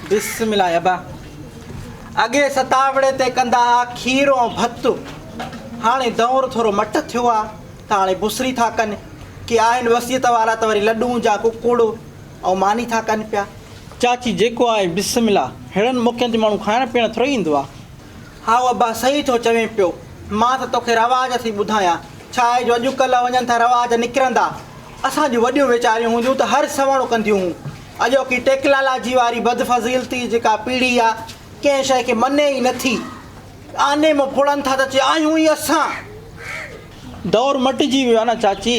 बिस्मिल्लाह अबा। अगे सतावड़े ते कंदा खीर ऐं भत्तु, हाणे दौर थोरो मट थियो आहे त हाणे बुसरी था कनि की आहिनि वसियत वारा त वरी लॾूं जा कुकुड़ ऐं मानी था कनि पिया। चाची जेको आहे बिस्मिल्लाह, अहिड़नि मौक़नि ते माण्हू खाइण पीअण थोरी ईंदो आहे। हा अबा सही थो चवें पियो, मां त तोखे रवाज थी ॿुधायां। छा आहे जो अॼुकल्ह वञनि था रवाज निकिरंदा, असांजूं वॾियूं वीचारियूं हूंदियूं त हर सवणो कंदियूं हुयूं। अॼोकी टेकलाला जी वारी बदफज़ीलती जेका पीढ़ी आहे, कंहिं शइ खे मने ई नथी। आने में फुड़नि था त चए आहियूं ई असां। दौर मटिजी वियो आहे न चाची।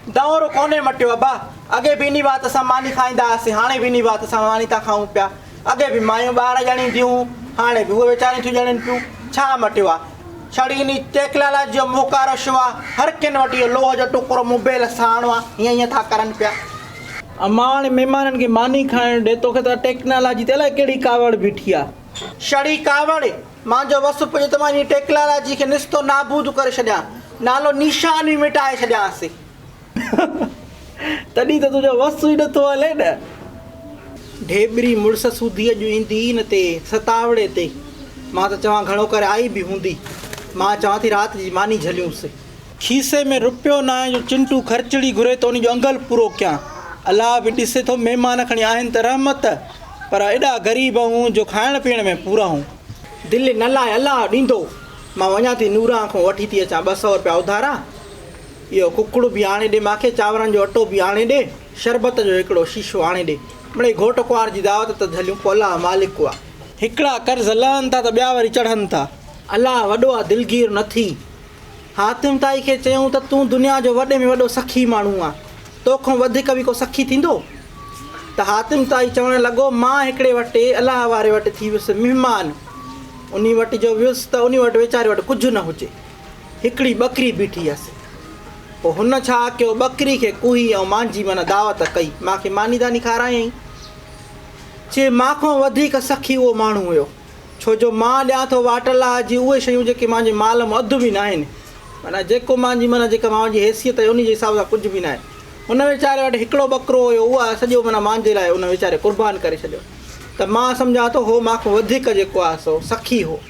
दौर कोन्हे मटियो अबा। अॻे बि इन बात असां मानी खाईंदा हुआसीं, हाणे बि इन बात असां मानी था खाऊं पिया। अॻे बि मायूं ॿार ॼणींदियूं, हाणे बि उहे वीचारियूं थियूं ॼणनि पियूं। छा मटियो आहे? छड़ी इन टेकलाला जो मोकार शो आहे, हर कंहिं वटि इहो लोह जो टुकड़ो मोबाइल सां आणो आहे, हीअं हीअं था करनि पिया। अमां हाणे महिमाननि खे मानी खाइण ॾे, तोखे त टेक्नोलॉजी ते अलाए कहिड़ी कावड़ बीठी आहे। छड़ी कावड़? मुंहिंजो वसु पुॼे त मां इन टेक्नोलॉजी खे निस्तो नाबूद करे छॾियां, नालो निशान ई मिटाए छॾियांसि। तॾहिं त तुंहिंजो वसु ई नथो हले न। ढेबरी मुड़ुस सूधीअ जूं ईंदी न ते सतावड़े ते, मां त चवां घणो करे आई बि हूंदी। मां चवां थी राति जी मानी झलियूंसि। खीसे में रुपयो न आहे जो चिंटू ख़र्चड़ी घुरे त उनजो अंगल पूरो कयां। अलाह बि ॾिसे थो, महिमान खणी आहिनि त रहमत, पर एॾा ग़रीब हूं जो खाइण पीअण में पूरा हूं। दिलि न लाइ अलाह ॾींदो। मां वञा थी नूरां खां वठी थी अचां 200 रुपया उधारा। इहो कुकड़ बि आणे ॾे मूंखे, चांवरनि जो अटो बि आणे ॾे, शरबत जो हिकिड़ो शीशो आणे ॾे। मिड़ई घोट कुंवार जी दावत त झलियूं पोइ अलाह मालिक आहे। हिकिड़ा कर्ज़ लहनि था त ॿिया वरी चढ़नि था। अलाह वॾो आहे, दिलगीर न थी। हातिम ताई खे चयूं त तूं दुनिया जो वॾे में वॾो सखी माण्हू आहे, तोखां वधीक बि को सखी थींदो? त हातिम ताई चवणु लॻो मां हिकिड़े वटि अलाह वारे वटि थी वियुसि महिमान। उन वटि जो वियुसि त उन वटि वीचारे वटि कुझु न हुजे, हिकिड़ी ॿकरी बीठी हुअसि। पोइ हुन छा कयो, ॿकरी खे कुही ऐं मुंहिंजी माना दावत कई, मूंखे मानी दानी खारायईं। चए मांखां वधीक सखी उहो माण्हू हुयो, छो जो मां ॾियां थो वाट अलाह जी उहे शयूं जेके मुंहिंजे माल में अधु बि न आहिनि। माना जेको मुंहिंजी माना जेका मुंहिंजी हैसियत आहे उन जे हिसाब सां कुझु बि न आहे। हुन वीचारे वटि हिकिड़ो ॿकरो हुयो, उहा सॼो माना मुंहिंजे लाइ उन वीचारे क़ुर्बान करे छॾियो। त मां सम्झां थो हो मांखां वधीक जेको आहे सो सखी हो।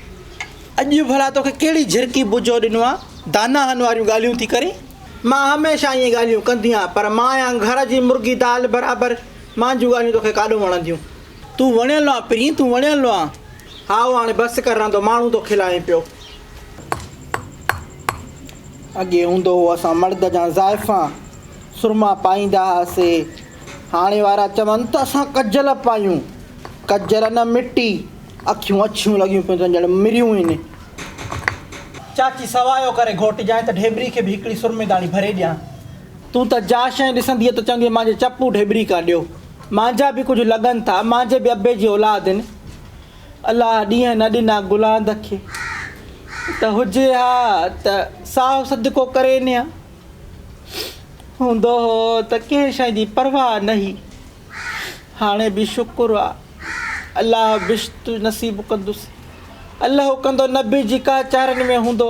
अॼु भला तोखे कहिड़ी झिरकी बुझो ॾिनो आहे दानाहनि वारियूं ॻाल्हियूं थी करे? मां हमेशह इहे ॻाल्हियूं कंदी आहियां, पर मां आहियां घर जी मुर्गी दाल बराबरि। मुंहिंजियूं ॻाल्हियूं तोखे काॾो वणंदियूं? तूं वणियलु आहे प्री, तूं वणियलु आहे। हा हाणे बसि कर रहंदो, माण्हू थो खिलाए पियो। अॻे हूंदो हो असां मर्द जा ज़ाइफ़ा सुरमा पाईंदा हुआसीं, हाणे वारा चवनि त असां कजल पायूं। कजल न मिटी, अखियूं अछियूं लॻियूं पियूं ॼण मिरियूं आहिनि। चाची सवायो करे घोट जाए त ढेबरी खे बि हिकिड़ी सुरमेदानी भरे ॾियां। तूं त जा शइ ॾिसंदी त चवंदी मुंहिंजे चपू ढेबरी का ॾियो। मुंहिंजा बि कुझु लॻनि था, मुंहिंजे बि अबे जी औलाद आहिनि। अलाह ॾींहं न ॾिना गुलांद खे त हुजे हा त साओ सदको करे न हूंदो हो त कंहिं शइ जी परवाह न हुई। हाणे बि शुक्र आहे, अलाह बिश्त नसीबु कंदुसि। अलाह कंदो नबी जी का चारनि में हूंदो,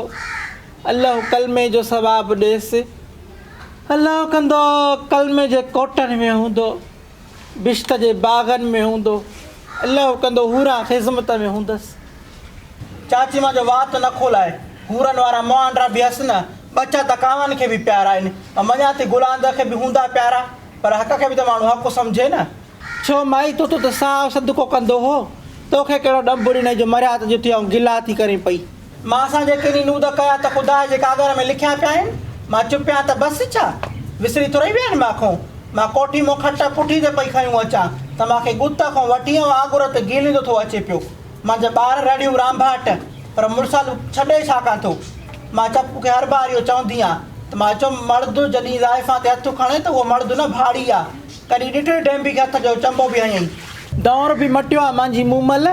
अलाह कलमे जो सवाबु ॾेसि। अलाह कंदो कलमे जे कोटनि में हूंदो, बिश्त जे बाग़नि में हूंदो, अलाह कंदो हूरा ख़िज़मत में हूंदसि। चाची मां जो वात न खोलाए, हूरनि वारा मुआंडा बि हस न, बचा त कांवनि खे बि प्यारा आहिनि। मञा थी गुलांद खे बि हूंदा प्यारा, पर हक़ खे बि त माण्हू हक़ सम्झे न। छो माई तूं त साओ सदको कंदो हो, तोखे कहिड़ो ॾंबु ॾिनई जो मरिया त जुती ऐं गिला थी करे पई। मां सां जेके ॾींहुं नूद कया त ख़ुदा जे कागर में लिखिया पिया आहिनि, मां चुपिया त बसि छा विसरी थोरी विया आहिनि मांखों। मां कोठी मां खट पुठी ते पई खयूं अचां त मूंखे गुत खां वठी आगुर ते गीलींदो थो अचे पियो। मुंहिंजा ॿार रड़ियूं रांभाट, पर मुड़ुसालू छॾे छा कां थो। मां चपू खे हर बार इहो चवंदी आहियां त मां चयो मर्द जॾहिं ज़ाइफ़ा ते हथु खणे त उहो मर्द न भाड़ी आहे। कॾहिं ॾिठो डेंबी खे हथ जो चंबो बि हयईं। दौर बि मटियो आहे मुंहिंजी मूमल।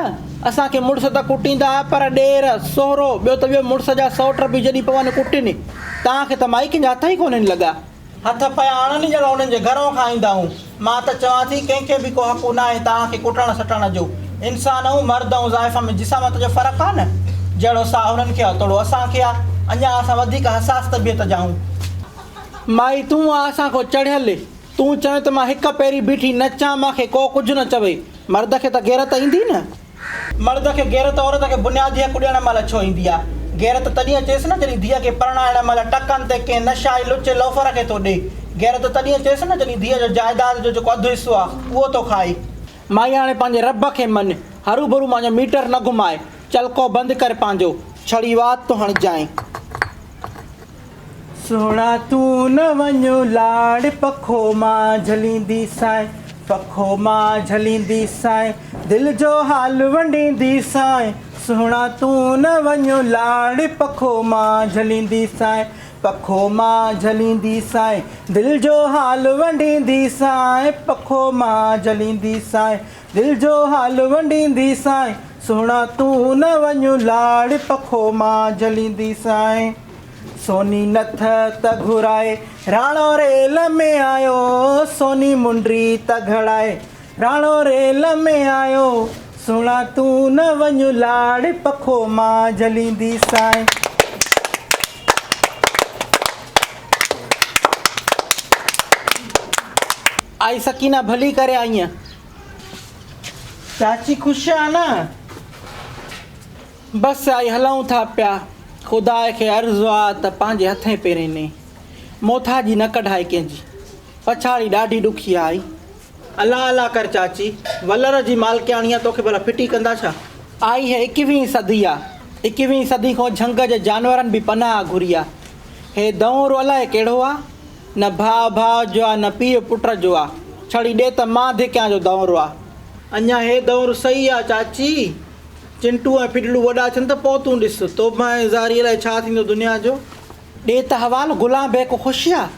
असांखे मुड़ुस त कुटींदा, पर ॾेर सोहरो ॿियो त ॿियो मुड़ुस जा सौट बि जॾहिं पवनि कुटिनि। तव्हांखे त माई कंहिंजा हथ ई कोन्हनि लॻा, हथ पिया आणनि ॼण उन्हनि जे घरों खां ईंदा आहियूं। मां त चवां थी कंहिंखे बि को हक़ु न आहे तव्हांखे कुटण सटण जो। इंसान ऐं मर्द ऐं ज़ाइफ़ा में जिस्म जो फ़र्क़ु आहे न, जहिड़ो साह हुननि खे आहे तोड़ो असांखे आहे। अञा असां वधीक हसास तबियत जा आहियूं। माई तूं आहे असां खां चढ़ियल, तूं चवे त मां हिक पहिरीं बीठी नचां, मूंखे को कुझु न चवे। मर्द खे त गैरत ईंदी न। मर्द खे गैरत औरत खे बुनियादी हक़ ॾियण महिल छो ईंदी आहे? गैरत तॾहिं अचेसि न जॾहिं धीअ खे परणाइण महिल टकनि ते कंहिं नशाई लुचे लोफर खे थो ॾे। गैरत तॾहिं अचेसि न जॾहिं धीअ जो जाइदाद जो जेको अधु हिसो आहे उहो थो खाए। माई हाणे पंहिंजे रब खे मन, हरू भरू मुंहिंजो मीटर न घुमाए, चलको बंदि कर पंहिंजो, छड़ी वात तो हणजांइ। सोना तूं न वञो लाड़ पखो मां झलींदी साए, पखो मां झलींदी साए, दिलि जो हाल वंडींदी साए। सोना तूं न वञो लाड़ पखो मां झलींदी साए, पखो मां झलींदी साए, दिलि जो हाल वंडींदी साए, पखो मां झलींदी साए, दिलि जो हाल वंडींदी साए। सोना तूं न वञो लाड़ पखो मां झलींदी साए। सोनी नथ त घुराए राणो रेल में आयो, सोनी मुंडी त घड़ाए राणो रेल में आयो। सोना तूं न वञ लाड़ पखो मां झलींदी साए। आई सकीना भली करे आई। चाची खुश आहे न? बसि आई हलूं था पिया। ख़ुदा खे अर्ज़ु आहे त पंहिंजे हथें पेरें ने मोथा जी न कढाए कंहिंजी, पछाड़ी ॾाढी ॾुखी आई। अलाह अलाह कर चाची, वलर जी मालकियाणी आहे, तोखे भला फिटी कंदा छा? आई है 21वीं सदी आहे। 21वीं सदी खां झंग जे जानवरनि बि पनाह घुरी आहे। हे दौरु अलाए कहिड़ो आहे, न भाउ भाउ जो आहे, न पीउ पुट जो आहे, छड़ी ॾे त मां धिकियां जो दौरु आहे। अञा हे दौरु सही आहे चाची। चिंटू ऐं फिडलू वॾा थियनि त पोइ तूं ॾिस तोबा ऐं ज़ारी लाइ छा थींदो दुनिया जो। ॾे त हवाल गुलाम बेको ख़ुशि आहे,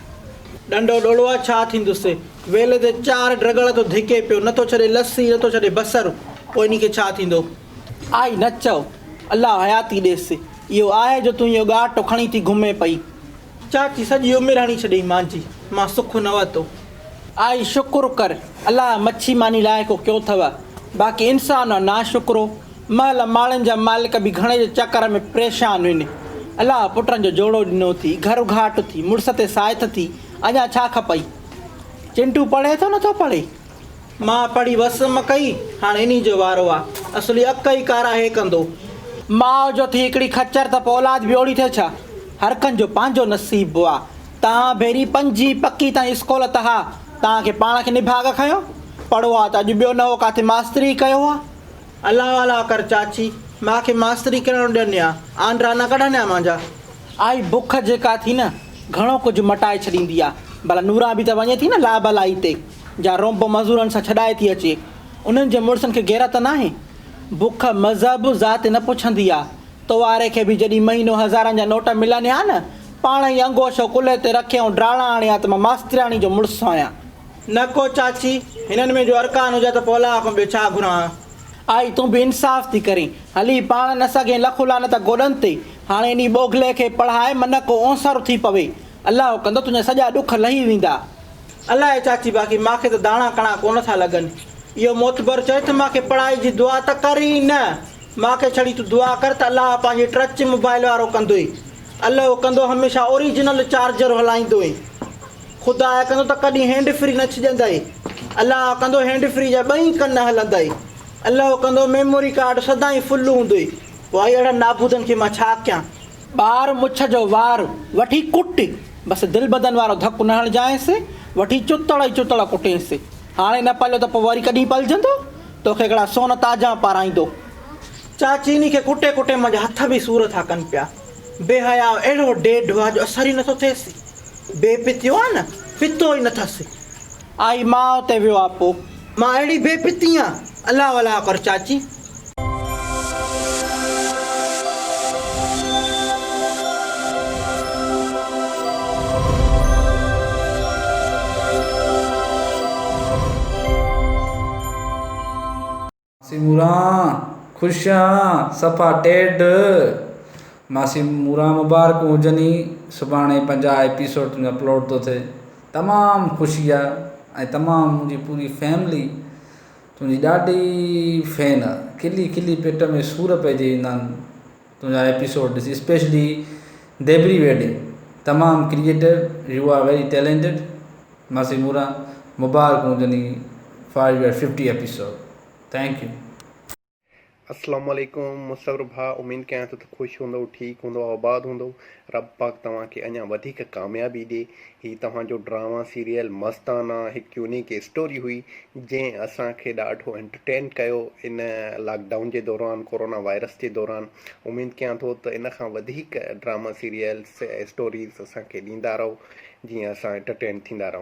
ॾंडो ॾोड़ो आहे छा थींदुसि। वेले ते 4 ड्रगड़ थो धिके पियो, नथो छॾे लस्सी, नथो छॾे बसरु, पोइ इन खे छा थींदो। आई न चओ, अलाह हयाती ॾेसि। इहो आहे जो तूं इहो ॻाटो खणी थी घुमे पई। चाची सॼी उमिरि हणी छॾी मुंहिंजी, मां सुखु न वरितो। आई शुकुरु कर, अलाह मच्छी मानी लाइक़ु कयो अथव। बाक़ी इंसान आहे नाशुक्रो। महल माण्हुनि जा मालिक बि घणे जे चकर में परेशान आहिनि। अलाह पुटनि जो जोड़ो ॾिनो थी, घर घाट थी, मुड़ुस ते साइथ थी, अञा छा खपई। चिंटू पढ़े थो नथो पढ़े? मां पढ़ी वसम कई, हाणे इन जो वारो आहे। असली अक ई कारा हे कंदो। माउ जो थी हिकिड़ी खचर त पोइ औलाद बि ओड़ी थिए छा? हर कंहिंजो पंहिंजो नसीबु आहे। तव्हां भेरी 5 पकी ताईं स्कूल त हा, तव्हांखे पाण खे निभाग खयो पढ़ो आहे त अॼु ॿियो नओं किथे मास्तरी कयो आहे। अलाह अलाह कर चाची, मूंखे मास्तरी करणु ॾियनि हा, आंड्रा न कढनि हा मुंहिंजा। आई बुख जेका थी न घणो कुझु मटाए छॾींदी आहे। भला नूरा बि त वञे थी न लाभलाई ते, जा रोंब मज़ूरनि सां छॾाए थी अचे। उन्हनि जे मुड़ुसनि खे गैरत न आहे। बुख मज़हब ज़ात न पुछंदी आहे। तोवारे खे बि जॾहिं महीनो हज़ारनि जा नोट मिलनि हा न, पाण ई अंगोशो कुल्हे ते रखे ऐं ड्राणा आणिया त मां मास्तरियाणी जो मुड़ुसु आहियां। न को चाची, हिननि में जो अरकान हुजे त पोइ अलाह खां ॿियो छा घुरां। आई तूं बि इंसाफ़ थी करीं, हली पाण न सघे लखु लानत गोॾनि ते। हाणे इन बोगले खे पढ़ाए मन को ओसर थी पवे। अलाह कंदो तुंहिंजा सॼा ॾुख लही वेंदा। अलाए चाची, बाक़ी मूंखे त दाणा कणा कोन था लॻनि। इहो मोतबर चए त मूंखे पढ़ाई जी दुआ त कर ई न, मूंखे छड़ी तूं दुआ कर त अलाह पंहिंजी टच मोबाइल वारो कंदो ई। अलाह कंदो हमेशह ओरिजिनल चार्जर हलाईंदो ई। ख़ुदा कंदो त कॾहिं हैंड फ्री न छॾंदई। अलाह कंदो हैंड फ्री जा 2 कन हलंदई। अलाह कंदो मेमोरी कार्ड सदाईं फुल हूंदो ई। पोइ अहिड़ा नाबूदनि खे मां छा कयां। ॿार मुछ जो वार वठी कुट, बसि दिलि बदन वारो धकु न हणजांइसि, वठी चुतड़ ई चुतड़ कुटेसि। हाणे न पलियो त पोइ वरी कॾहिं पलजंदो, तोखे हिकिड़ा सोन ताजा पाराईंदो। चाची इन खे कुटे कुटे मुंहिंजा हथ बि सूर था कनि पिया। बेहया अहिड़ो डेढ आहे जो असर ई नथो थिएसि। बेपितियो आहे न, पितो ई न अथसि। आई माउ ते वियो आहे पोइ, मां अहिड़ी बेपिती आहियां। अलाह अलाह कर चाची। सिमुरा खुशा सफ़ा टेड मासी मुरा मुबारक हुजनी। सुभाणे 50 एपिसोड अपलोड तो थे। तमामु ख़ुशी आहे ऐं तमामु मुंहिंजी पूरी फैमिली तुंहिंजी ॾाढी फैन आहे। खिली खिली पेट में सूर पइजी वेंदा आहिनि तुंहिंजा एपिसोड ॾिसी। स्पेशली देबरी वेडिंग, तमामु creative, you are very talented मासी मूरा मुबारक हुजनि for your 50 episode. Thank you. अस्सलाम वालेकुम मुस्तफ़र भा, उम्मीद कयां थो त ख़ुशि हूंदो, ठीकु हूंदो, आबाद हूंदो। रब पाक तव्हांखे अञा वधीक कामयाबी ॾिए। हीउ तव्हांजो ड्रामा सीरियल मस्ताना हिकु यूनिक स्टोरी हुई जंहिं असांखे ॾाढो एंटरटेन कयो इन लॉकडाउन जे दौरान, कोरोना वायरस जे दौरान। उम्मीद कयां थो त इन खां वधीक ड्रामा सीरियल्स स्टोरीज़ असांखे ॾींदा रहो जीअं असां एंटरटेन थींदा रहूं।